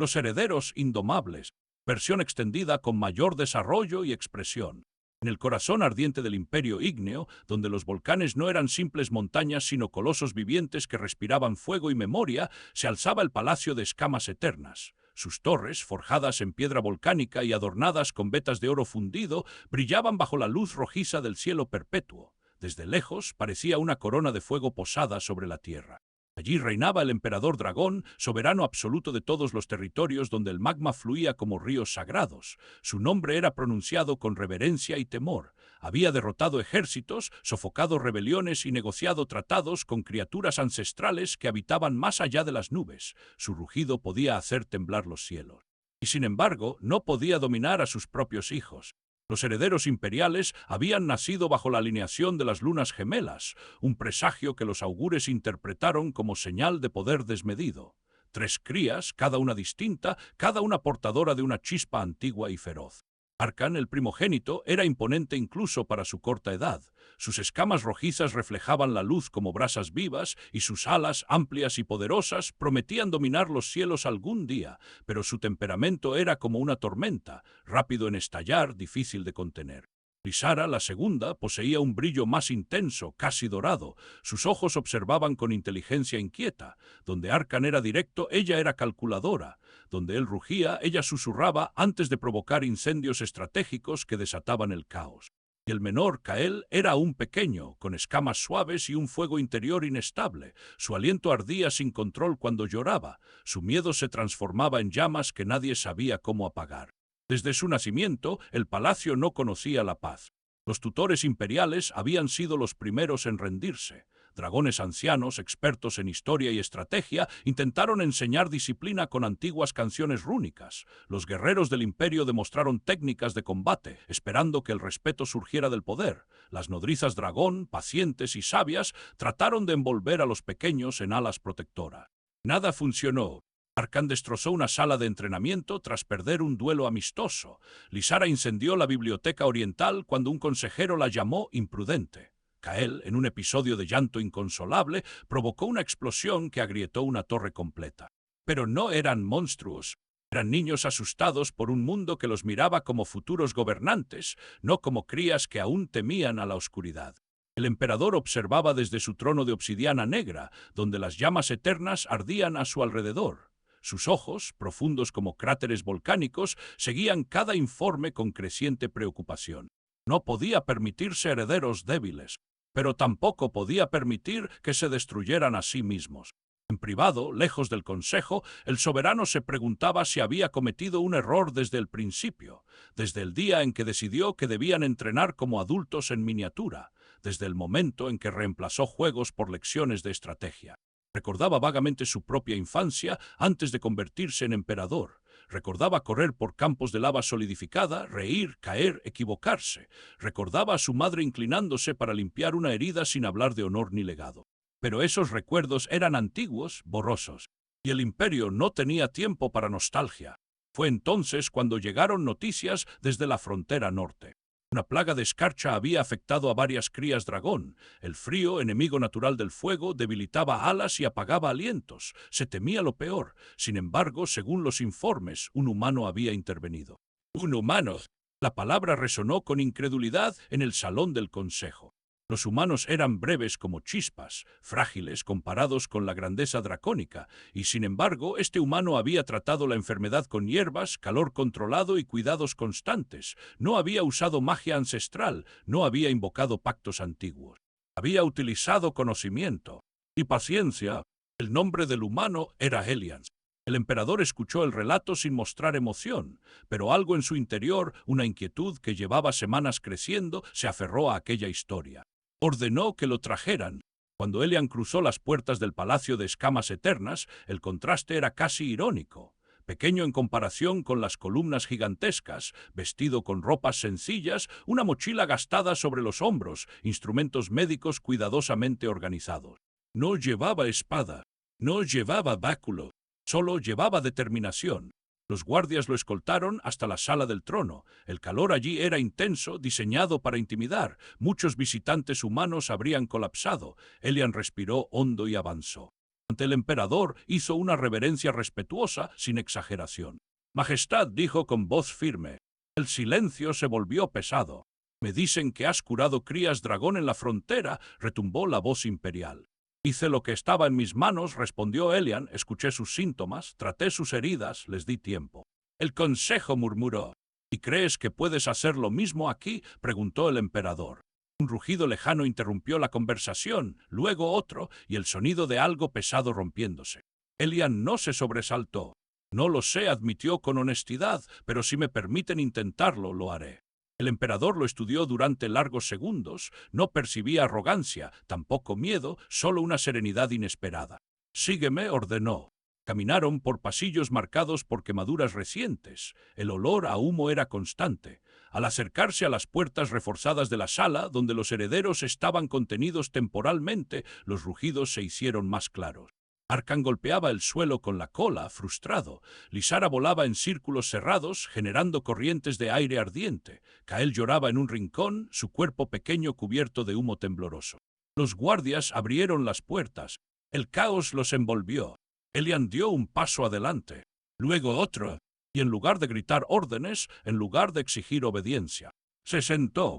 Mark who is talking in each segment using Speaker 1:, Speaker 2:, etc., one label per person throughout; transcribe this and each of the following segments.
Speaker 1: Los herederos indomables, versión extendida con mayor desarrollo y expresión. En el corazón ardiente del imperio ígneo, donde los volcanes no eran simples montañas sino colosos vivientes que respiraban fuego y memoria, se alzaba el Palacio de Escamas Eternas. Sus torres, forjadas en piedra volcánica y adornadas con vetas de oro fundido, brillaban bajo la luz rojiza del cielo perpetuo. Desde lejos parecía una corona de fuego posada sobre la tierra. Allí reinaba el emperador dragón, soberano absoluto de todos los territorios donde el magma fluía como ríos sagrados. Su nombre era pronunciado con reverencia y temor. Había derrotado ejércitos, sofocado rebeliones y negociado tratados con criaturas ancestrales que habitaban más allá de las nubes. Su rugido podía hacer temblar los cielos. Y sin embargo, no podía dominar a sus propios hijos. Los herederos imperiales habían nacido bajo la alineación de las lunas gemelas, un presagio que los augures interpretaron como señal de poder desmedido. 3 crías, cada una distinta, cada una portadora de una chispa antigua y feroz. Arcan, el primogénito, era imponente incluso para su corta edad. Sus escamas rojizas reflejaban la luz como brasas vivas y sus alas, amplias y poderosas, prometían dominar los cielos algún día, pero su temperamento era como una tormenta, rápido en estallar, difícil de contener. Lysara, la segunda, poseía un brillo más intenso, casi dorado. Sus ojos observaban con inteligencia inquieta. Donde Arcan era directo, ella era calculadora. Donde él rugía, ella susurraba antes de provocar incendios estratégicos que desataban el caos. Y el menor, Kael, era aún pequeño, con escamas suaves y un fuego interior inestable. Su aliento ardía sin control cuando lloraba. Su miedo se transformaba en llamas que nadie sabía cómo apagar. Desde su nacimiento, el palacio no conocía la paz. Los tutores imperiales habían sido los primeros en rendirse. Dragones ancianos, expertos en historia y estrategia, intentaron enseñar disciplina con antiguas canciones rúnicas. Los guerreros del imperio demostraron técnicas de combate, esperando que el respeto surgiera del poder. Las nodrizas dragón, pacientes y sabias, trataron de envolver a los pequeños en alas protectoras. Nada funcionó. Arcan destrozó una sala de entrenamiento tras perder un duelo amistoso. Lysara incendió la biblioteca oriental cuando un consejero la llamó imprudente. Kael, en un episodio de llanto inconsolable, provocó una explosión que agrietó una torre completa. Pero no eran monstruos. Eran niños asustados por un mundo que los miraba como futuros gobernantes, no como crías que aún temían a la oscuridad. El emperador observaba desde su trono de obsidiana negra, donde las llamas eternas ardían a su alrededor. Sus ojos, profundos como cráteres volcánicos, seguían cada informe con creciente preocupación. No podía permitirse herederos débiles, pero tampoco podía permitir que se destruyeran a sí mismos. En privado, lejos del consejo, el soberano se preguntaba si había cometido un error desde el principio, desde el día en que decidió que debían entrenar como adultos en miniatura, desde el momento en que reemplazó juegos por lecciones de estrategia. Recordaba vagamente su propia infancia antes de convertirse en emperador. Recordaba correr por campos de lava solidificada, reír, caer, equivocarse. Recordaba a su madre inclinándose para limpiar una herida sin hablar de honor ni legado. Pero esos recuerdos eran antiguos, borrosos, y el imperio no tenía tiempo para nostalgia. Fue entonces cuando llegaron noticias desde la frontera norte. Una plaga de escarcha había afectado a varias crías dragón. El frío, enemigo natural del fuego, debilitaba alas y apagaba alientos. Se temía lo peor. Sin embargo, según los informes, un humano había intervenido. ¡Un humano! La palabra resonó con incredulidad en el salón del consejo. Los humanos eran breves como chispas, frágiles comparados con la grandeza dracónica, y sin embargo este humano había tratado la enfermedad con hierbas, calor controlado y cuidados constantes. No había usado magia ancestral, no había invocado pactos antiguos. Había utilizado conocimiento y paciencia. El nombre del humano era Helians. El emperador escuchó el relato sin mostrar emoción, pero algo en su interior, una inquietud que llevaba semanas creciendo, se aferró a aquella historia. Ordenó que lo trajeran. Cuando Helian cruzó las puertas del Palacio de Escamas Eternas, el contraste era casi irónico. Pequeño en comparación con las columnas gigantescas, vestido con ropas sencillas, una mochila gastada sobre los hombros, instrumentos médicos cuidadosamente organizados. No llevaba espada, no llevaba báculo, solo llevaba determinación. Los guardias lo escoltaron hasta la sala del trono. El calor allí era intenso, diseñado para intimidar. Muchos visitantes humanos habrían colapsado. Helian respiró hondo y avanzó. Ante el emperador hizo una reverencia respetuosa sin exageración. Majestad, dijo con voz firme. El silencio se volvió pesado. Me dicen que has curado crías dragón en la frontera, retumbó la voz imperial. Hice lo que estaba en mis manos, respondió Elian, escuché sus síntomas, traté sus heridas, les di tiempo. El consejo murmuró. ¿Y crees que puedes hacer lo mismo aquí?, preguntó el emperador. Un rugido lejano interrumpió la conversación, luego otro, y el sonido de algo pesado rompiéndose. Elian no se sobresaltó. No lo sé, admitió con honestidad, pero si me permiten intentarlo, lo haré. El emperador lo estudió durante largos segundos, no percibía arrogancia, tampoco miedo, solo una serenidad inesperada. Sígueme, ordenó. Caminaron por pasillos marcados por quemaduras recientes. El olor a humo era constante. Al acercarse a las puertas reforzadas de la sala, donde los herederos estaban contenidos temporalmente, los rugidos se hicieron más claros. Arkan golpeaba el suelo con la cola, frustrado. Lysara volaba en círculos cerrados, generando corrientes de aire ardiente. Kael lloraba en un rincón, su cuerpo pequeño cubierto de humo tembloroso. Los guardias abrieron las puertas. El caos los envolvió. Elian dio un paso adelante, luego otro, y en lugar de gritar órdenes, en lugar de exigir obediencia, se sentó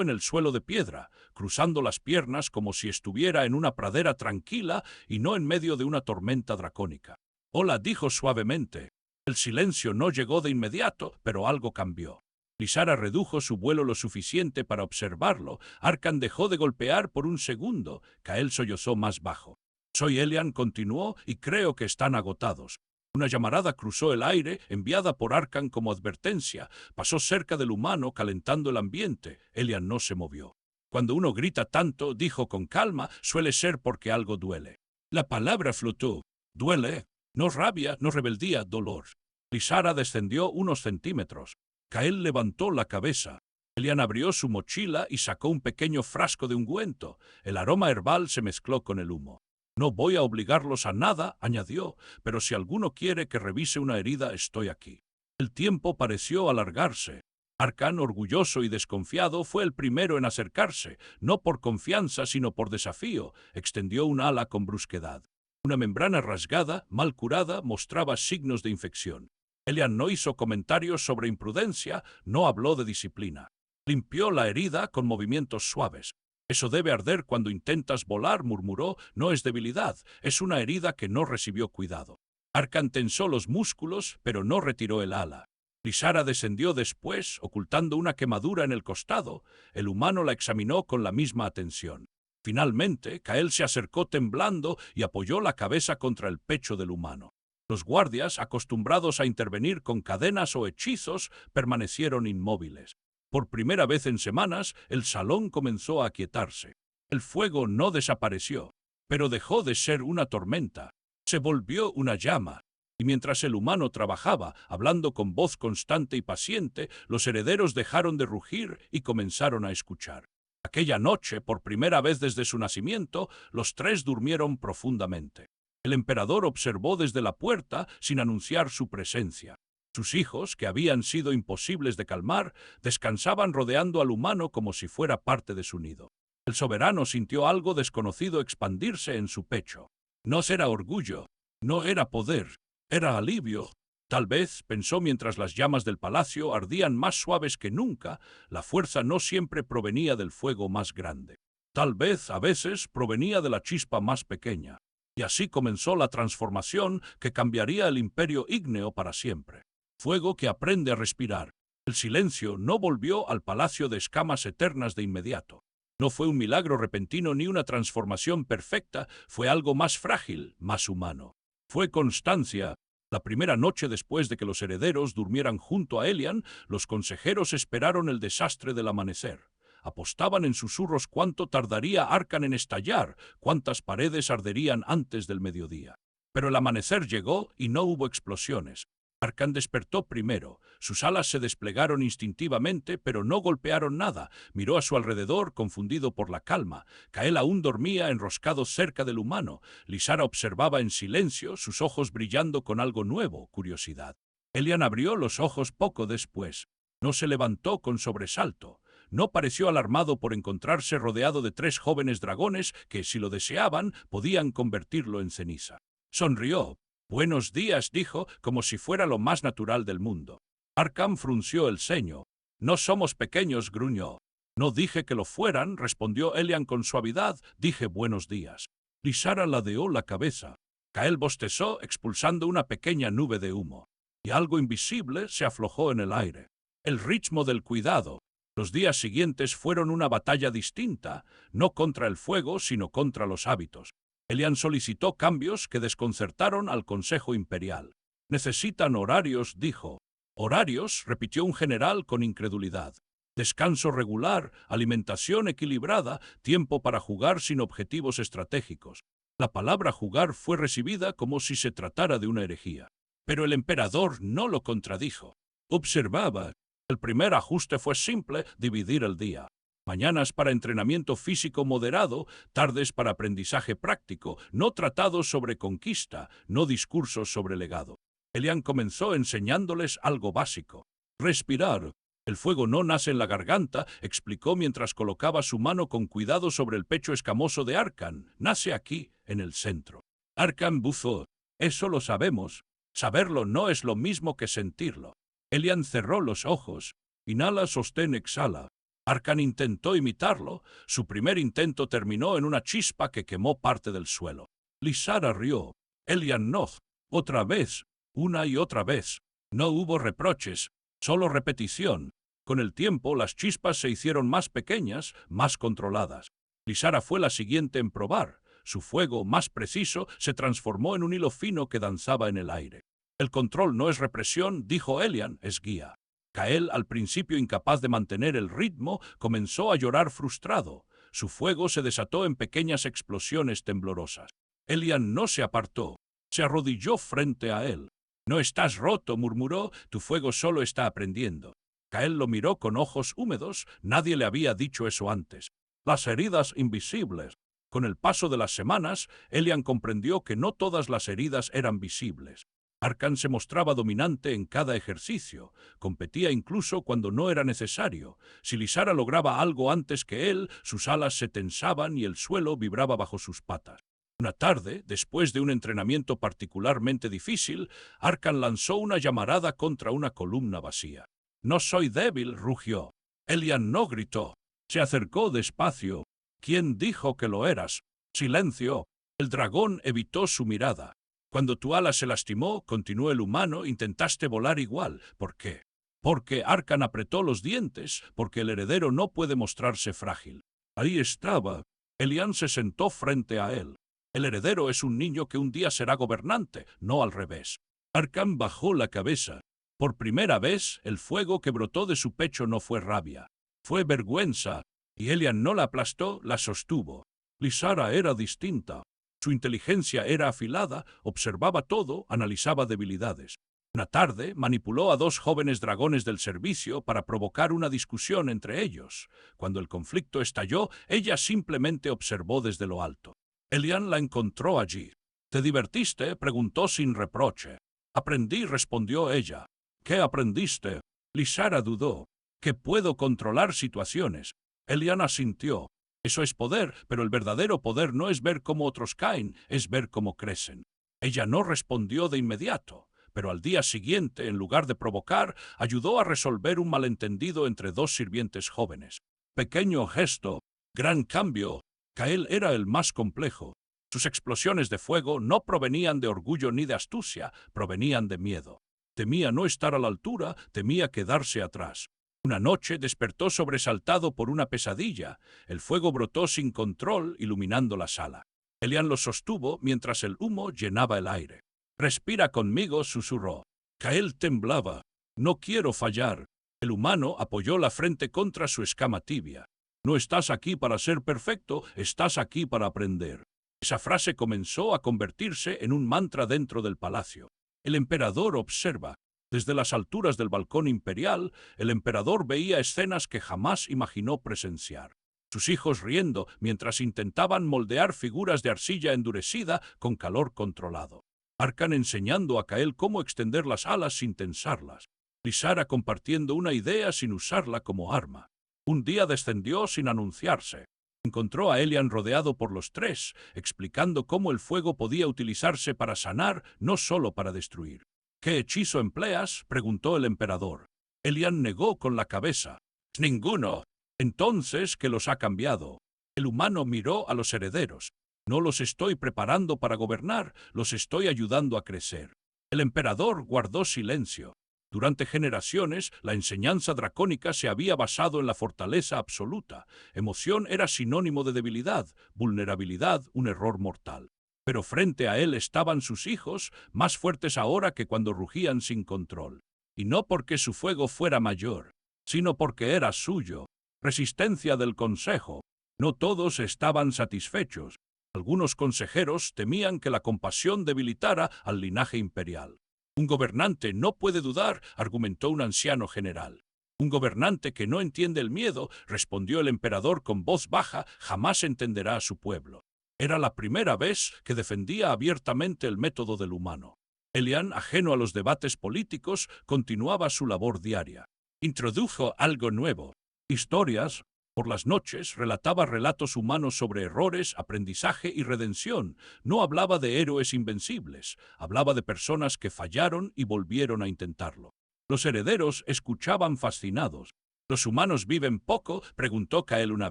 Speaker 1: en el suelo de piedra, cruzando las piernas como si estuviera en una pradera tranquila y no en medio de una tormenta dracónica. Hola, dijo suavemente. El silencio no llegó de inmediato, pero algo cambió. Lysara redujo su vuelo lo suficiente para observarlo. Arkan dejó de golpear por un segundo. Kael sollozó más bajo. Soy Elian, continuó, y creo que están agotados. Una llamarada cruzó el aire, enviada por Arkan como advertencia. Pasó cerca del humano, calentando el ambiente. Elian no se movió. Cuando uno grita tanto, dijo con calma, suele ser porque algo duele. La palabra flotó. Duele. No rabia, no rebeldía, dolor. Lysara descendió unos centímetros. Kael levantó la cabeza. Elian abrió su mochila y sacó un pequeño frasco de ungüento. El aroma herbal se mezcló con el humo. No voy a obligarlos a nada, añadió, pero si alguno quiere que revise una herida, estoy aquí. El tiempo pareció alargarse. Arkan, orgulloso y desconfiado, fue el primero en acercarse, no por confianza, sino por desafío. Extendió un ala con brusquedad. Una membrana rasgada, mal curada, mostraba signos de infección. Elian no hizo comentarios sobre imprudencia, no habló de disciplina. Limpió la herida con movimientos suaves. Eso debe arder cuando intentas volar, murmuró, no es debilidad, es una herida que no recibió cuidado. Arkan tensó los músculos, pero no retiró el ala. Lysara descendió después, ocultando una quemadura en el costado. El humano la examinó con la misma atención. Finalmente, Kael se acercó temblando y apoyó la cabeza contra el pecho del humano. Los guardias, acostumbrados a intervenir con cadenas o hechizos, permanecieron inmóviles. Por primera vez en semanas, el salón comenzó a aquietarse. El fuego no desapareció, pero dejó de ser una tormenta. Se volvió una llama. Y mientras el humano trabajaba, hablando con voz constante y paciente, los herederos dejaron de rugir y comenzaron a escuchar. Aquella noche, por primera vez desde su nacimiento, los tres durmieron profundamente. El emperador observó desde la puerta sin anunciar su presencia. Sus hijos, que habían sido imposibles de calmar, descansaban rodeando al humano como si fuera parte de su nido. El soberano sintió algo desconocido expandirse en su pecho. No era orgullo, no era poder, era alivio. Tal vez, pensó mientras las llamas del palacio ardían más suaves que nunca, la fuerza no siempre provenía del fuego más grande. Tal vez, a veces, provenía de la chispa más pequeña. Y así comenzó la transformación que cambiaría el imperio ígneo para siempre. Fuego que aprende a respirar. El silencio no volvió al palacio de escamas eternas de inmediato. No fue un milagro repentino ni una transformación perfecta, fue algo más frágil, más humano. Fue constancia. La primera noche después de que los herederos durmieran junto a Elian, los consejeros esperaron el desastre del amanecer. Apostaban en susurros cuánto tardaría Arkan en estallar, cuántas paredes arderían antes del mediodía. Pero el amanecer llegó y no hubo explosiones. Arkan despertó primero. Sus alas se desplegaron instintivamente, pero no golpearon nada. Miró a su alrededor, confundido por la calma. Kael aún dormía enroscado cerca del humano. Lysara observaba en silencio, sus ojos brillando con algo nuevo, curiosidad. Elian abrió los ojos poco después. No se levantó con sobresalto. No pareció alarmado por encontrarse rodeado de 3 jóvenes dragones que, si lo deseaban, podían convertirlo en ceniza. Sonrió. «Buenos días», dijo, como si fuera lo más natural del mundo. Arkham frunció el ceño. «No somos pequeños», gruñó. «No dije que lo fueran», respondió Elian con suavidad. «Dije buenos días». Lysara ladeó la cabeza. Kael bostezó, expulsando una pequeña nube de humo. Y algo invisible se aflojó en el aire. El ritmo del cuidado. Los días siguientes fueron una batalla distinta, no contra el fuego, sino contra los hábitos. Elian solicitó cambios que desconcertaron al Consejo Imperial. «Necesitan horarios», dijo. «¿Horarios?», repitió un general con incredulidad. «Descanso regular, alimentación equilibrada, tiempo para jugar sin objetivos estratégicos». La palabra jugar fue recibida como si se tratara de una herejía. Pero el emperador no lo contradijo. Observaba. El primer ajuste fue simple: dividir el día. Mañanas para entrenamiento físico moderado, tardes para aprendizaje práctico, no tratados sobre conquista, no discursos sobre legado. Elian comenzó enseñándoles algo básico. Respirar. «El fuego no nace en la garganta», explicó mientras colocaba su mano con cuidado sobre el pecho escamoso de Arkham. «Nace aquí, en el centro». Arkham buzó. «Eso lo sabemos. Saberlo no es lo mismo que sentirlo». Elian cerró los ojos. Inhala, sostén, exhala. Arkham intentó imitarlo. Su primer intento terminó en una chispa que quemó parte del suelo. Lysara rió. Elian no. Otra vez. Una y otra vez. No hubo reproches, solo repetición. Con el tiempo, las chispas se hicieron más pequeñas, más controladas. Lysara fue la siguiente en probar. Su fuego, más preciso, se transformó en un hilo fino que danzaba en el aire. «El control no es represión», dijo Elian, «es guía». Kael, al principio incapaz de mantener el ritmo, comenzó a llorar frustrado. Su fuego se desató en pequeñas explosiones temblorosas. Elian no se apartó. Se arrodilló frente a él. «No estás roto», murmuró, «tu fuego solo está aprendiendo». Kael lo miró con ojos húmedos. Nadie le había dicho eso antes. Las heridas invisibles. Con el paso de las semanas, Elian comprendió que no todas las heridas eran visibles. Arkham se mostraba dominante en cada ejercicio. Competía incluso cuando no era necesario. Si Lysara lograba algo antes que él, sus alas se tensaban y el suelo vibraba bajo sus patas. Una tarde, después de un entrenamiento particularmente difícil, Arkham lanzó una llamarada contra una columna vacía. «No soy débil», rugió. Elian no gritó. Se acercó despacio. «¿Quién dijo que lo eras?» «Silencio». El dragón evitó su mirada. «Cuando tu ala se lastimó», continuó el humano, «intentaste volar igual». «¿Por qué?» «Porque», Arkham apretó los dientes, «porque el heredero no puede mostrarse frágil». Ahí estaba. Elian se sentó frente a él. «El heredero es un niño que un día será gobernante, no al revés». Arkham bajó la cabeza. Por primera vez, el fuego que brotó de su pecho no fue rabia. Fue vergüenza. Y Elian no la aplastó, la sostuvo. Lysara era distinta. Su inteligencia era afilada, observaba todo, analizaba debilidades. Una tarde, manipuló a 2 jóvenes dragones del servicio para provocar una discusión entre ellos. Cuando el conflicto estalló, ella simplemente observó desde lo alto. Elian la encontró allí. «¿Te divertiste?», preguntó sin reproche. «Aprendí», respondió ella. «¿Qué aprendiste?» Lysara dudó. «Que puedo controlar situaciones». Elian asintió. «Eso es poder, pero el verdadero poder no es ver cómo otros caen, es ver cómo crecen». Ella no respondió de inmediato, pero al día siguiente, en lugar de provocar, ayudó a resolver un malentendido entre 2 sirvientes jóvenes. Pequeño gesto, gran cambio. Kael era el más complejo. Sus explosiones de fuego no provenían de orgullo ni de astucia, provenían de miedo. Temía no estar a la altura, temía quedarse atrás. Una noche despertó sobresaltado por una pesadilla. El fuego brotó sin control, iluminando la sala. Elian lo sostuvo mientras el humo llenaba el aire. «Respira conmigo», susurró. Kael temblaba. «No quiero fallar». El humano apoyó la frente contra su escama tibia. «No estás aquí para ser perfecto, estás aquí para aprender». Esa frase comenzó a convertirse en un mantra dentro del palacio. El emperador observa. Desde las alturas del balcón imperial, el emperador veía escenas que jamás imaginó presenciar. Sus hijos riendo mientras intentaban moldear figuras de arcilla endurecida con calor controlado. Arkham enseñando a Kael cómo extender las alas sin tensarlas. Lysara compartiendo una idea sin usarla como arma. Un día descendió sin anunciarse. Encontró a Elian rodeado por los tres, explicando cómo el fuego podía utilizarse para sanar, no solo para destruir. ¿Qué hechizo empleas?, preguntó el emperador. Elian negó con la cabeza. Ninguno. Entonces, ¿qué los ha cambiado? El humano miró a los herederos. No los estoy preparando para gobernar, los estoy ayudando a crecer. El emperador guardó silencio. Durante generaciones, la enseñanza dracónica se había basado en la fortaleza absoluta. Emoción era sinónimo de debilidad, vulnerabilidad, un error mortal. Pero frente a él estaban sus hijos, más fuertes ahora que cuando rugían sin control. Y no porque su fuego fuera mayor, sino porque era suyo. Resistencia del consejo. No todos estaban satisfechos. Algunos consejeros temían que la compasión debilitara al linaje imperial. Un gobernante no puede dudar, argumentó un anciano general. Un gobernante que no entiende el miedo, respondió el emperador con voz baja, jamás entenderá a su pueblo. Era la primera vez que defendía abiertamente el método del humano. Elian, ajeno a los debates políticos, continuaba su labor diaria. Introdujo algo nuevo. Historias. Por las noches relataba relatos humanos sobre errores, aprendizaje y redención. No hablaba de héroes invencibles, hablaba de personas que fallaron y volvieron a intentarlo. Los herederos escuchaban fascinados. ¿Los humanos viven poco?, preguntó Kael una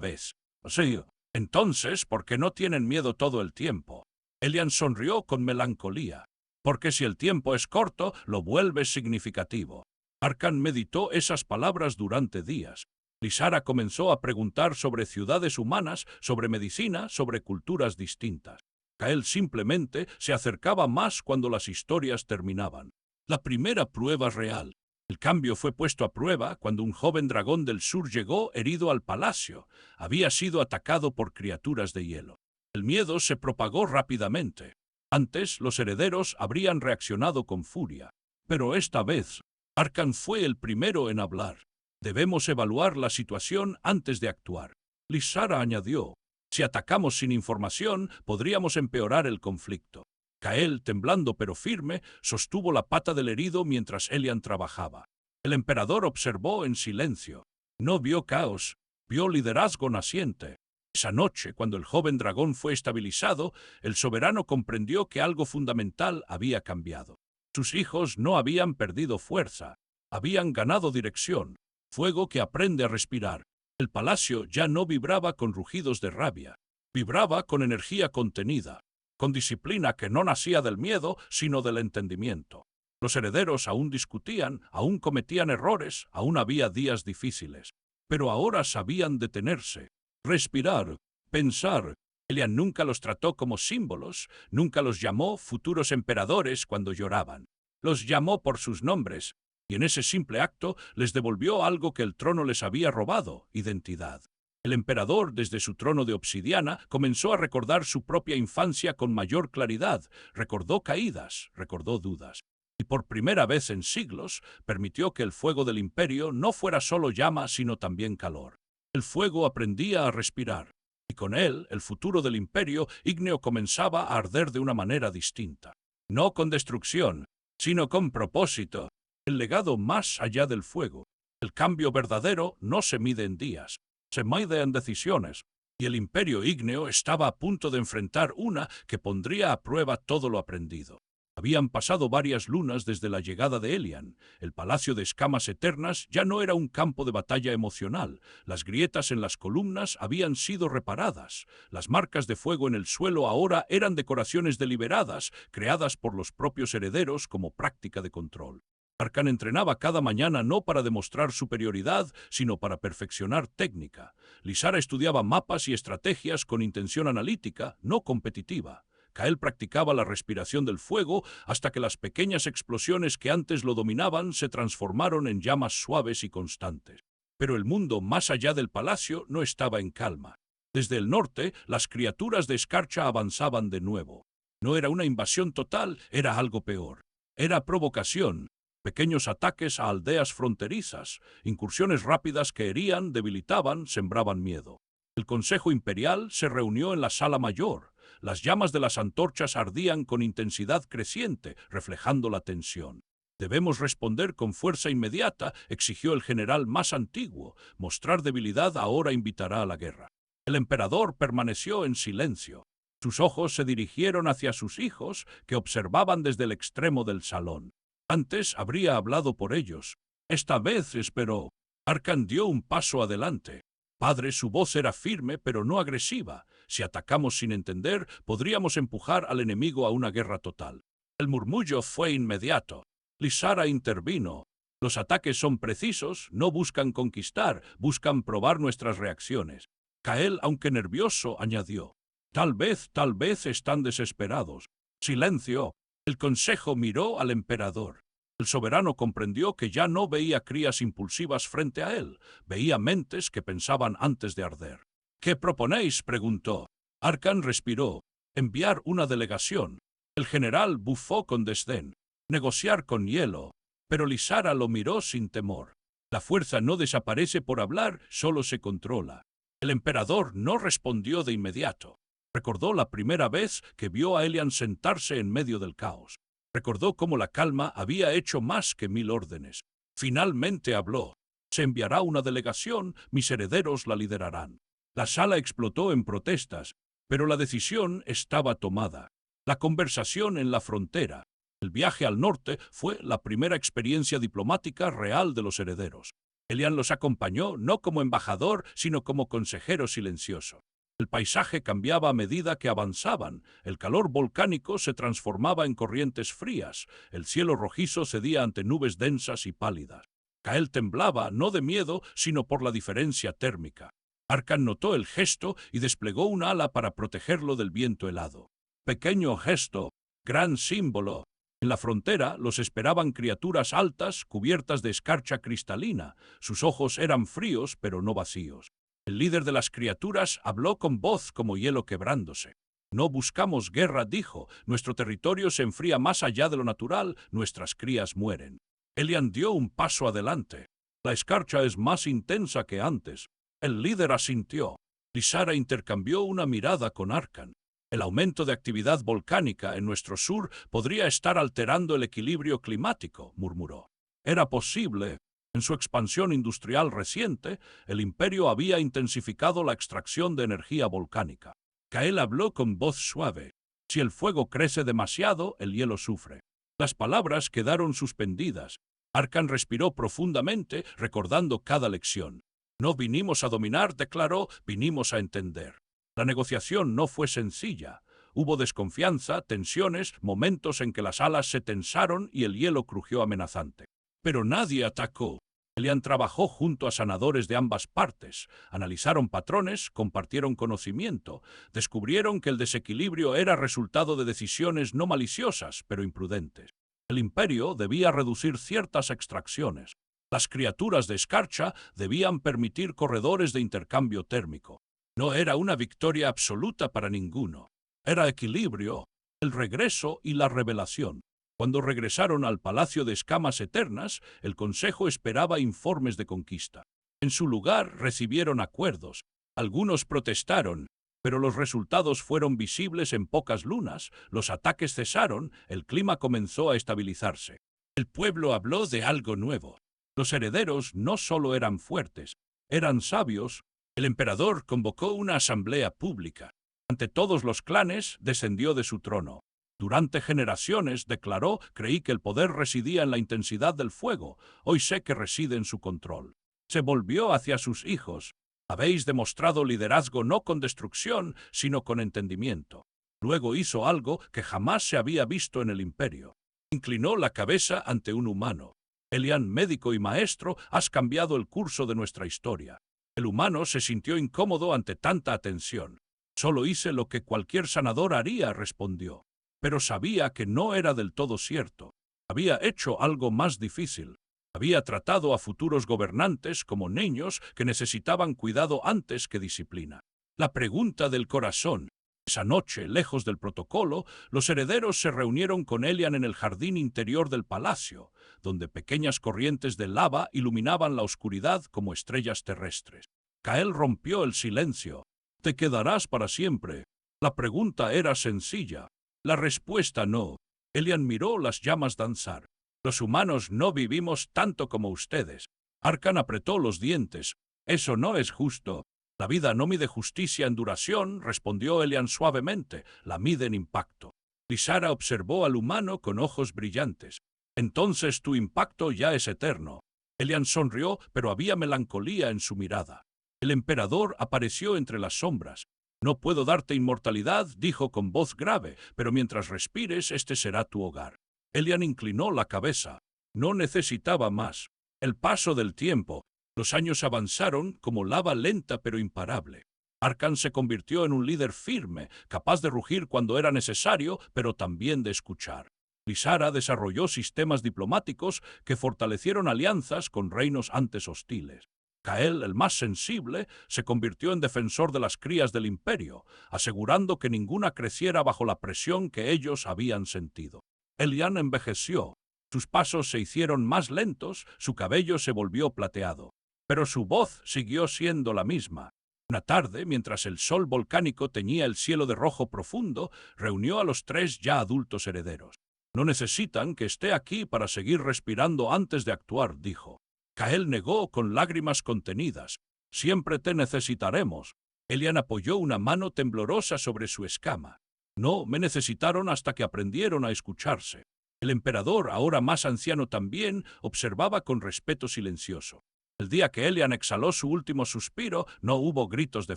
Speaker 1: vez. Sí. Entonces, ¿por qué no tienen miedo todo el tiempo? Elian sonrió con melancolía. Porque si el tiempo es corto, lo vuelves significativo. Arkan meditó esas palabras durante días. Lysara comenzó a preguntar sobre ciudades humanas, sobre medicina, sobre culturas distintas. Kael simplemente se acercaba más cuando las historias terminaban. La primera prueba real. El cambio fue puesto a prueba cuando un joven dragón del sur llegó herido al palacio. Había sido atacado por criaturas de hielo. El miedo se propagó rápidamente. Antes, los herederos habrían reaccionado con furia. Pero esta vez, Arkan fue el primero en hablar. Debemos evaluar la situación antes de actuar. Lysara añadió, si atacamos sin información, podríamos empeorar el conflicto. Kael, temblando pero firme, sostuvo la pata del herido mientras Elian trabajaba. El emperador observó en silencio. No vio caos, vio liderazgo naciente. Esa noche, cuando el joven dragón fue estabilizado, el soberano comprendió que algo fundamental había cambiado. Sus hijos no habían perdido fuerza, habían ganado dirección. Fuego que aprende a respirar. El palacio ya no vibraba con rugidos de rabia. Vibraba con energía contenida, con disciplina que no nacía del miedo, sino del entendimiento. Los herederos aún discutían, aún cometían errores, aún había días difíciles. Pero ahora sabían detenerse, respirar, pensar. Elian nunca los trató como símbolos, nunca los llamó futuros emperadores cuando lloraban. Los llamó por sus nombres. Y en ese simple acto les devolvió algo que el trono les había robado, identidad. El emperador, desde su trono de obsidiana, comenzó a recordar su propia infancia con mayor claridad, recordó caídas, recordó dudas. Y por primera vez en siglos, permitió que el fuego del imperio no fuera solo llama, sino también calor. El fuego aprendía a respirar, y con él, el futuro del imperio ígneo comenzaba a arder de una manera distinta. No con destrucción, sino con propósito. El legado más allá del fuego. El cambio verdadero no se mide en días, se mide en decisiones. Y el imperio ígneo estaba a punto de enfrentar una que pondría a prueba todo lo aprendido. Habían pasado varias lunas desde la llegada de Elian. El palacio de escamas eternas ya no era un campo de batalla emocional. Las grietas en las columnas habían sido reparadas. Las marcas de fuego en el suelo ahora eran decoraciones deliberadas, creadas por los propios herederos como práctica de control. Arkan entrenaba cada mañana no para demostrar superioridad, sino para perfeccionar técnica. Lysara estudiaba mapas y estrategias con intención analítica, no competitiva. Kael practicaba la respiración del fuego hasta que las pequeñas explosiones que antes lo dominaban se transformaron en llamas suaves y constantes. Pero el mundo más allá del palacio no estaba en calma. Desde el norte, las criaturas de escarcha avanzaban de nuevo. No era una invasión total, era algo peor. Era provocación. Pequeños ataques a aldeas fronterizas, incursiones rápidas que herían, debilitaban, sembraban miedo. El Consejo Imperial se reunió en la sala mayor. Las llamas de las antorchas ardían con intensidad creciente, reflejando la tensión. Debemos responder con fuerza inmediata, exigió el general más antiguo. Mostrar debilidad ahora invitará a la guerra. El emperador permaneció en silencio. Sus ojos se dirigieron hacia sus hijos, que observaban desde el extremo del salón. Antes habría hablado por ellos. Esta vez esperó. Arkan dio un paso adelante. Padre, su voz era firme, pero no agresiva. Si atacamos sin entender, podríamos empujar al enemigo a una guerra total. El murmullo fue inmediato. Lysara intervino. Los ataques son precisos, no buscan conquistar, buscan probar nuestras reacciones. Kael, aunque nervioso, añadió. Tal vez están desesperados. Silencio. El consejo miró al emperador. El soberano comprendió que ya no veía crías impulsivas frente a él, veía mentes que pensaban antes de arder. ¿Qué proponéis?, preguntó. Arkan respiró. Enviar una delegación. El general bufó con desdén. Negociar con hielo. Pero Lysara lo miró sin temor. La fuerza no desaparece por hablar, solo se controla. El emperador no respondió de inmediato. Recordó la primera vez que vio a Elian sentarse en medio del caos. Recordó cómo la calma había hecho más que 1000 órdenes. Finalmente habló. Se enviará una delegación, mis herederos la liderarán. La sala explotó en protestas, pero la decisión estaba tomada. La conversación en la frontera. El viaje al norte fue la primera experiencia diplomática real de los herederos. Elian los acompañó no como embajador, sino como consejero silencioso. El paisaje cambiaba a medida que avanzaban, el calor volcánico se transformaba en corrientes frías, el cielo rojizo cedía ante nubes densas y pálidas. Kael temblaba, no de miedo, sino por la diferencia térmica. Arkan notó el gesto y desplegó un ala para protegerlo del viento helado. Pequeño gesto, gran símbolo. En la frontera los esperaban criaturas altas, cubiertas de escarcha cristalina. Sus ojos eran fríos, pero no vacíos. El líder de las criaturas habló con voz como hielo quebrándose. No buscamos guerra, dijo. Nuestro territorio se enfría más allá de lo natural, nuestras crías mueren. Elian dio un paso adelante. La escarcha es más intensa que antes. El líder asintió. Lysara intercambió una mirada con Arkan. El aumento de actividad volcánica en nuestro sur podría estar alterando el equilibrio climático, murmuró. Era posible. En su expansión industrial reciente, el imperio había intensificado la extracción de energía volcánica. Kael habló con voz suave. Si el fuego crece demasiado, el hielo sufre. Las palabras quedaron suspendidas. Arkan respiró profundamente, recordando cada lección. No vinimos a dominar, declaró, vinimos a entender. La negociación no fue sencilla. Hubo desconfianza, tensiones, momentos en que las alas se tensaron y el hielo crujió amenazante. Pero nadie atacó. Elian trabajó junto a sanadores de ambas partes, analizaron patrones, compartieron conocimiento, descubrieron que el desequilibrio era resultado de decisiones no maliciosas, pero imprudentes. El imperio debía reducir ciertas extracciones. Las criaturas de escarcha debían permitir corredores de intercambio térmico. No era una victoria absoluta para ninguno. Era equilibrio, el regreso y la revelación. Cuando regresaron al Palacio de Escamas Eternas, el Consejo esperaba informes de conquista. En su lugar recibieron acuerdos. Algunos protestaron, pero los resultados fueron visibles en pocas lunas, los ataques cesaron, el clima comenzó a estabilizarse. El pueblo habló de algo nuevo. Los herederos no solo eran fuertes, eran sabios. El emperador convocó una asamblea pública. Ante todos los clanes descendió de su trono. Durante generaciones, declaró, creí que el poder residía en la intensidad del fuego. Hoy sé que reside en su control. Se volvió hacia sus hijos. Habéis demostrado liderazgo no con destrucción, sino con entendimiento. Luego hizo algo que jamás se había visto en el imperio. Inclinó la cabeza ante un humano. Elian, médico y maestro, has cambiado el curso de nuestra historia. El humano se sintió incómodo ante tanta atención. Solo hice lo que cualquier sanador haría, respondió. Pero sabía que no era del todo cierto. Había hecho algo más difícil. Había tratado a futuros gobernantes como niños que necesitaban cuidado antes que disciplina. La pregunta del corazón. Esa noche, lejos del protocolo, los herederos se reunieron con Elian en el jardín interior del palacio, donde pequeñas corrientes de lava iluminaban la oscuridad como estrellas terrestres. Kael rompió el silencio. «Te quedarás para siempre». La pregunta era sencilla. La respuesta no. Elian miró las llamas danzar. Los humanos no vivimos tanto como ustedes. Arkan apretó los dientes. Eso no es justo. La vida no mide justicia en duración, respondió Elian suavemente, la mide en impacto. Lysara observó al humano con ojos brillantes. Entonces tu impacto ya es eterno. Elian sonrió, pero había melancolía en su mirada. El emperador apareció entre las sombras. No puedo darte inmortalidad, dijo con voz grave, pero mientras respires, este será tu hogar. Elian inclinó la cabeza. No necesitaba más. El paso del tiempo. Los años avanzaron como lava lenta pero imparable. Arkan se convirtió en un líder firme, capaz de rugir cuando era necesario, pero también de escuchar. Lysara desarrolló sistemas diplomáticos que fortalecieron alianzas con reinos antes hostiles. Kael, el más sensible, se convirtió en defensor de las crías del imperio, asegurando que ninguna creciera bajo la presión que ellos habían sentido. Elian envejeció. Sus pasos se hicieron más lentos, su cabello se volvió plateado. Pero su voz siguió siendo la misma. Una tarde, mientras el sol volcánico teñía el cielo de rojo profundo, reunió a los 3 ya adultos herederos. No necesitan que esté aquí para seguir respirando antes de actuar, dijo. Kael negó con lágrimas contenidas. Siempre te necesitaremos. Elian apoyó una mano temblorosa sobre su escama. No, me necesitaron hasta que aprendieron a escucharse. El emperador, ahora más anciano también, observaba con respeto silencioso. El día que Elian exhaló su último suspiro, no hubo gritos de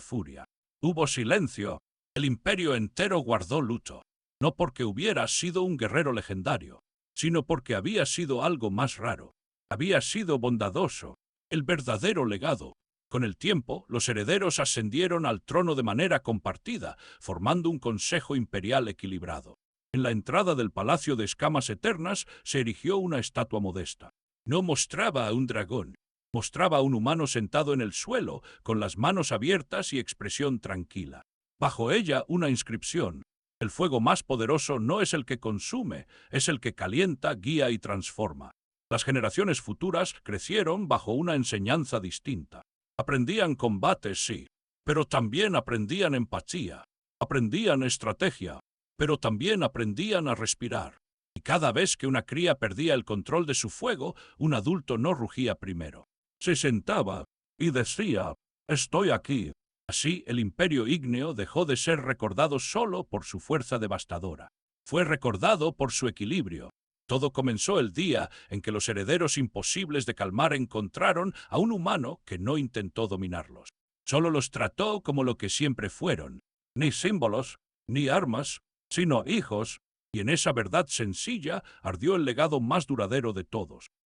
Speaker 1: furia. Hubo silencio. El imperio entero guardó luto. No porque hubiera sido un guerrero legendario, sino porque había sido algo más raro. Había sido bondadoso, el verdadero legado. Con el tiempo, los herederos ascendieron al trono de manera compartida, formando un consejo imperial equilibrado. En la entrada del Palacio de Escamas Eternas se erigió una estatua modesta. No mostraba a un dragón, mostraba a un humano sentado en el suelo, con las manos abiertas y expresión tranquila. Bajo ella una inscripción. El fuego más poderoso no es el que consume, es el que calienta, guía y transforma. Las generaciones futuras crecieron bajo una enseñanza distinta. Aprendían combate, sí, pero también aprendían empatía, aprendían estrategia, pero también aprendían a respirar. Y cada vez que una cría perdía el control de su fuego, un adulto no rugía primero. Se sentaba y decía, «Estoy aquí». Así, el imperio ígneo dejó de ser recordado solo por su fuerza devastadora. Fue recordado por su equilibrio. Todo comenzó el día en que los herederos imposibles de calmar encontraron a un humano que no intentó dominarlos. Solo los trató como lo que siempre fueron, ni símbolos, ni armas, sino hijos, y en esa verdad sencilla ardió el legado más duradero de todos.